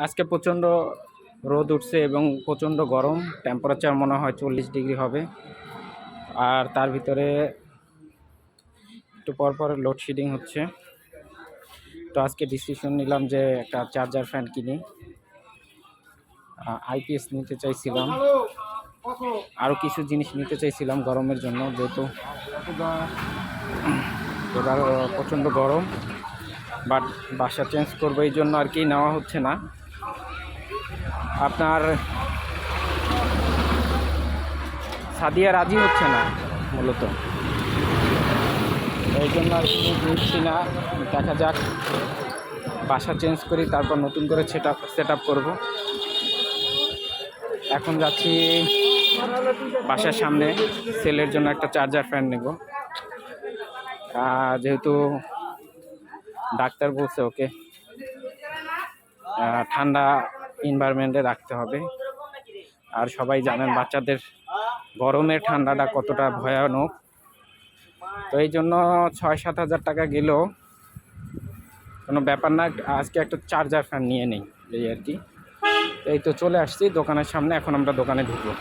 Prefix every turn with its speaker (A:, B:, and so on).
A: আজকে প্রচণ্ড রোদ উঠছে এবং প্রচণ্ড গরম, টেম্পারেচার মনে হয় 40 ডিগ্রি হবে। আর তার ভিতরে একটু পর পর লোডশেডিং হচ্ছে। তো আজকে ডিসিশন নিলাম যে একটা চার্জার ফ্যান কিনি। আইপিএস নিতে চাইছিলাম, আরও কিছু জিনিস নিতে চাইছিলাম গরমের জন্য, যেহেতু এবার প্রচণ্ড গরম। বাট বাসা চেঞ্জ করবো, এই জন্য আর কি নেওয়া হচ্ছে না। আপনার সাদিয়া রাজি হচ্ছে না মূলত, এই জন্য আর কি নিচ্ছি না। দেখা যাক, বাসা চেঞ্জ করি, তারপর নতুন করে সেট আপ করবো। এখন যাচ্ছি বাসার সামনে, সেলের জন্য একটা চার্জার ফ্যান নেব। যেহেতু ডাক্তার বলছে ওকে ঠান্ডা এনভায়রনমেন্টে রাখতে হবে। আর সবাই জানেন বাচ্চাদের গরমের ঠান্ডাটা কতটা ভয়ানক। তো এই জন্য 6-7 হাজার টাকা গেলেও কোনো ব্যাপার না, আজকে একটা চার্জার ফ্যান নিয়ে নেই, এই আর কি। এই তো চলে আসছি দোকানের সামনে, এখন আমরা দোকানে ঢুকবো।